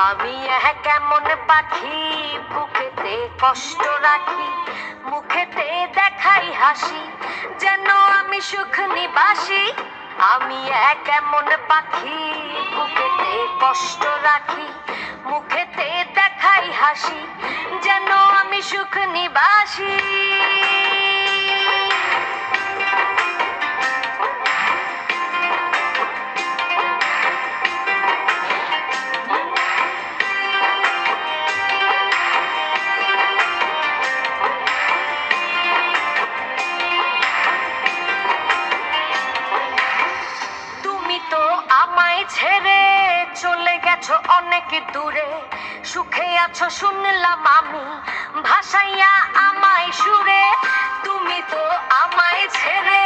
আমি কেমন পাখি, বুকেতে কষ্ট রাখি, মুখেতে দেখাই হাসি, যেন আমি সুখ নিবাসী। আমি কেমন পাখি, বুকেতে কষ্ট রাখি, মুখেতে দেখাই হাসি, যেন আমি সুখ নিবাসী। আমায় ছেড়ে চলে গেছো অনেক দূরে, সুখে আছো শুনলাম আমি, ভাসাইয়া আমায় সুরে। তুমি তো আমায় ছেড়ে